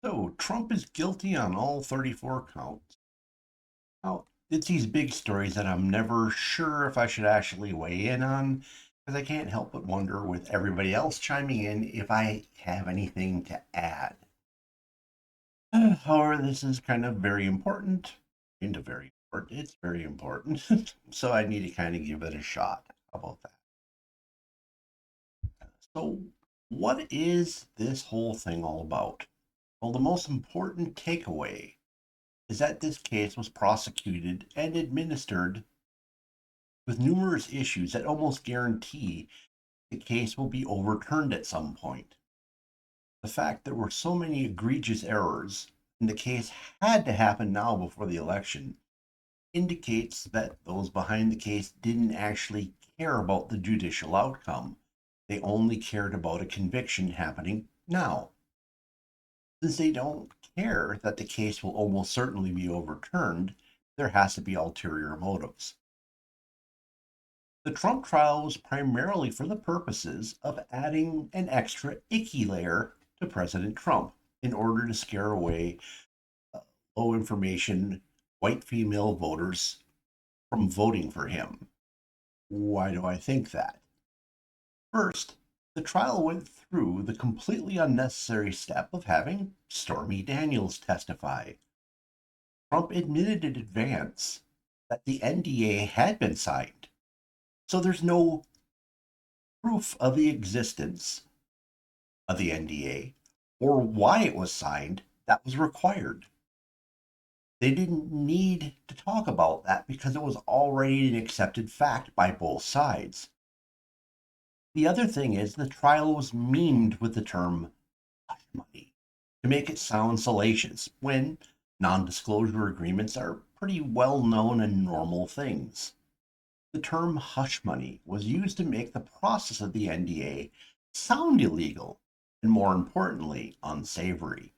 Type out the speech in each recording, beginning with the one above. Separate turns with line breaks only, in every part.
So Trump is guilty on all 34 counts. Now, it's these big stories that I'm never sure if I should actually weigh in on because I can't help but wonder, with everybody else chiming in, if I have anything to add. However, this is kind of very important. Into very important. It's very important. So I need to kind of give it a shot. How about that? So, what is this whole thing all about? Well, the most important takeaway is that this case was prosecuted and administered with numerous issues that almost guarantee the case will be overturned at some point. The fact there were so many egregious errors and the case had to happen now before the election indicates that those behind the case didn't actually care about the judicial outcome. They only cared about a conviction happening now. Since they don't care that the case will almost certainly be overturned, there has to be ulterior motives. The Trump trial was primarily for the purposes of adding an extra icky layer to President Trump in order to scare away low information white female voters from voting for him. Why do I think that? First, the trial went through the completely unnecessary step of having Stormy Daniels testify. Trump admitted in advance that the NDA had been signed, so there's no proof of the existence of the NDA or why it was signed that was required. They didn't need to talk about that because it was already an accepted fact by both sides. The other thing is the trial was memed with the term hush money to make it sound salacious when non disclosure agreements are pretty well known and normal things. The term hush money was used to make the process of the NDA sound illegal and, more importantly, unsavory.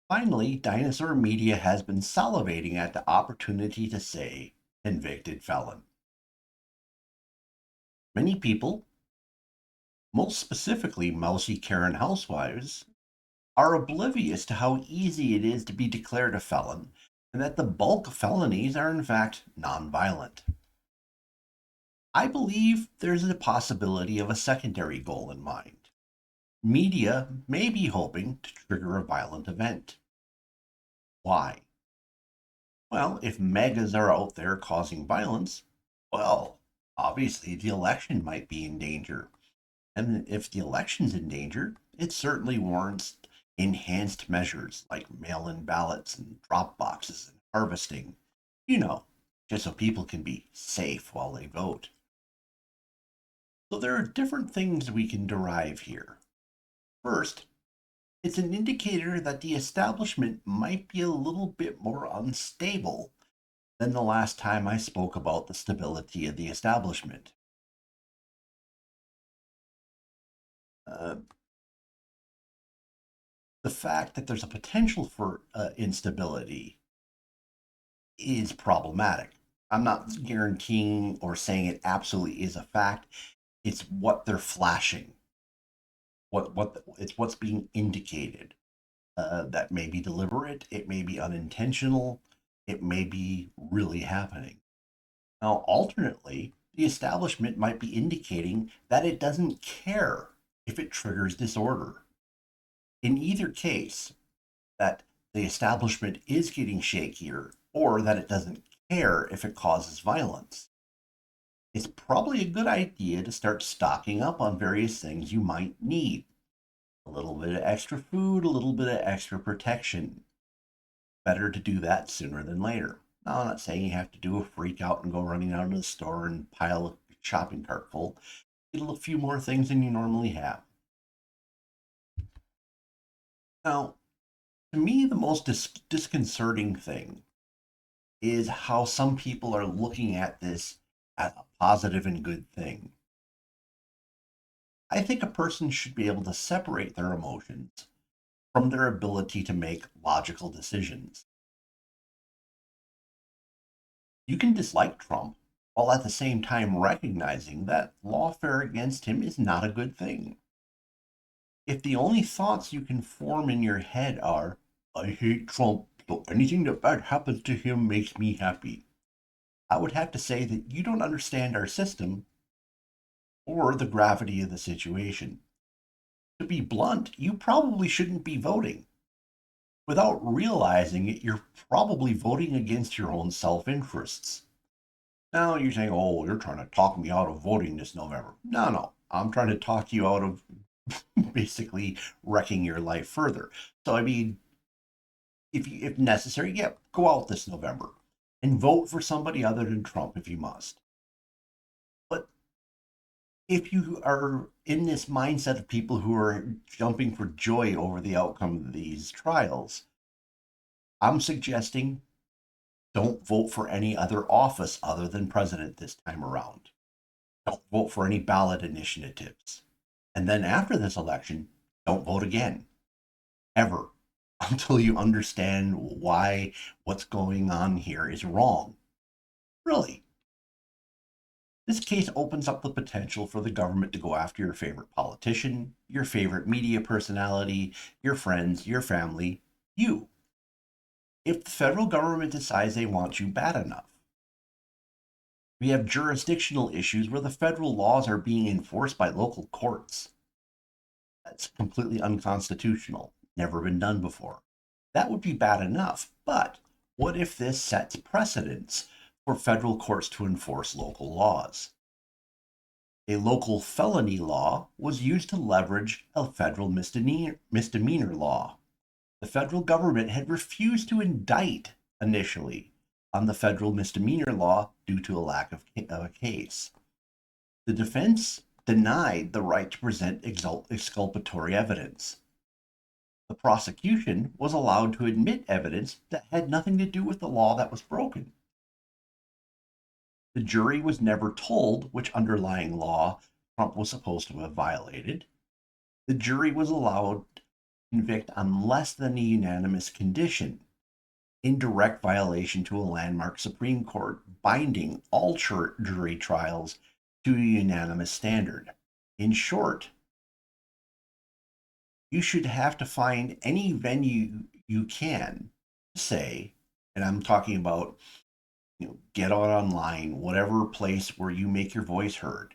Finally, dinosaur media has been salivating at the opportunity to say convicted felon. Many people, most specifically mousy Karen housewives, are oblivious to how easy it is to be declared a felon and that the bulk of felonies are in fact nonviolent. I believe there's a possibility of a secondary goal in mind. Media may be hoping to trigger a violent event. Why? Well, if megas are out there causing violence, well, obviously the election might be in danger. And if the election's in danger, it certainly warrants enhanced measures like mail in ballots and drop boxes and harvesting, you know, just so people can be safe while they vote. So there are different things we can derive here. First, it's an indicator that the establishment might be a little bit more unstable than the last time I spoke about the stability of the establishment. Uh, the fact that there's a potential for instability is problematic. I'm not guaranteeing or saying it absolutely is a fact. It's what they're flashing. It's what's being indicated. That may be deliberate. It may be unintentional. It may be really happening. Now, alternately, the establishment might be indicating that it doesn't care if it triggers disorder. In either case, that the establishment is getting shakier or that it doesn't care if it causes violence. It's probably a good idea to start stocking up on various things you might need. A little bit of extra food, a little bit of extra protection. Better to do that sooner than later. Now, I'm not saying you have to do a freak out and go running out of the store and pile a shopping cart full. Get a few more things than you normally have. Now, to me, the most disconcerting thing is how some people are looking at this as a positive and good thing. I think a person should be able to separate their emotions from their ability to make logical decisions. You can dislike Trump while at the same time recognizing that lawfare against him is not a good thing. If the only thoughts you can form in your head are, I hate Trump, so anything that bad happens to him makes me happy, I would have to say that you don't understand our system or the gravity of the situation. To be blunt, you probably shouldn't be voting. Without realizing it, you're probably voting against your own self interests. Now you're saying, oh, you're trying to talk me out of voting this November. No, no. I'm trying to talk you out of basically wrecking your life further. So, I mean, if necessary, yeah, go out this November and vote for somebody other than Trump if you must. But if you are in this mindset of people who are jumping for joy over the outcome of these trials, I'm suggesting don't vote for any other office other than president this time around. Don't vote for any ballot initiatives. And then after this election, don't vote again, ever, until you understand why what's going on here is wrong. Really. This case opens up the potential for the government to go after your favorite politician, your favorite media personality, your friends, your family, you, if the federal government decides they want you bad enough. We have jurisdictional issues where the federal laws are being enforced by local courts. That's completely unconstitutional, never been done before. That would be bad enough, but what if this sets precedents for federal courts to enforce local laws? A local felony law was used to leverage a federal misdemeanor law. The federal government had refused to indict initially on the federal misdemeanor law due to a lack of a case. The defense denied the right to present exculpatory evidence. The prosecution was allowed to admit evidence that had nothing to do with the law that was broken. The jury was never told which underlying law Trump was supposed to have violated. The jury was allowed to convict on less than a unanimous condition, in direct violation to a landmark Supreme Court binding all jury trials to a unanimous standard. In short, you should have to find any venue you can to say, and I'm talking about, get out online, whatever place where you make your voice heard.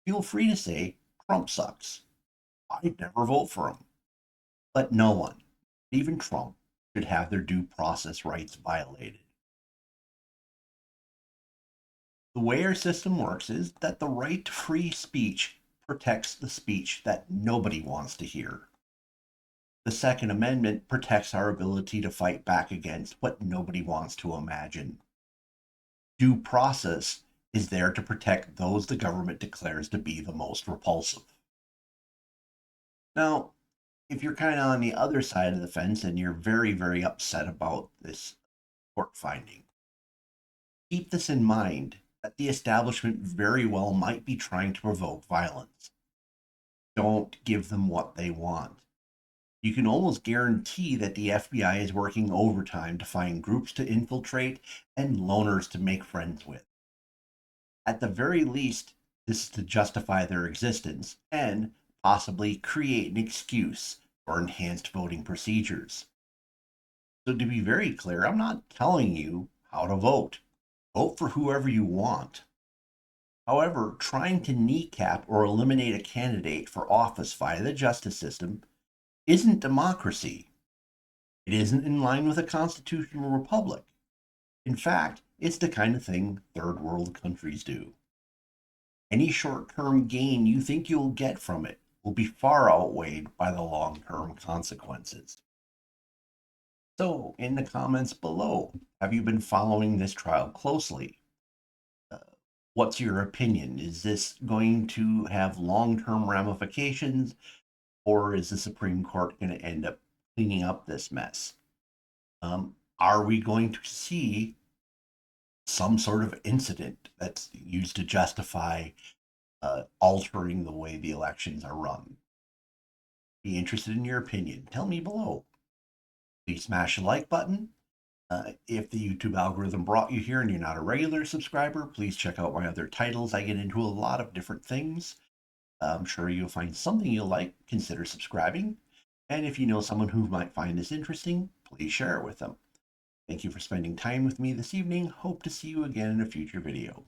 Feel free to say Trump sucks. I'd never vote for him. But no one, even Trump, should have their due process rights violated. The way our system works is that the right to free speech protects the speech that nobody wants to hear. The Second Amendment protects our ability to fight back against what nobody wants to imagine. Due process is there to protect those the government declares to be the most repulsive. Now, if you're kind of on the other side of the fence and you're very, very upset about this court finding, keep this in mind that the establishment very well might be trying to provoke violence. Don't give them what they want. You can almost guarantee that the FBI is working overtime to find groups to infiltrate and loners to make friends with. At the very least, this is to justify their existence and possibly create an excuse for enhanced voting procedures. So, to be very clear, I'm not telling you how to vote. Vote for whoever you want. However, trying to kneecap or eliminate a candidate for office via the justice system isn't democracy. It isn't in line with a constitutional republic. In fact, it's the kind of thing third world countries do. Any short term gain you think you'll get from it will be far outweighed by the long term consequences. So, in the comments below, have you been following this trial closely? Uh, what's your opinion? Is this going to have long term ramifications, or is the Supreme Court going to end up cleaning up this mess? Are we going to see some sort of incident that's used to justify altering the way the elections are run? Be interested in your opinion. Tell me below. Please smash the like button. If the YouTube algorithm brought you here and you're not a regular subscriber, please check out my other titles. I get into a lot of different things. I'm sure you'll find something you'll like. Consider subscribing. And if you know someone who might find this interesting, please share it with them. Thank you for spending time with me this evening. Hope to see you again in a future video.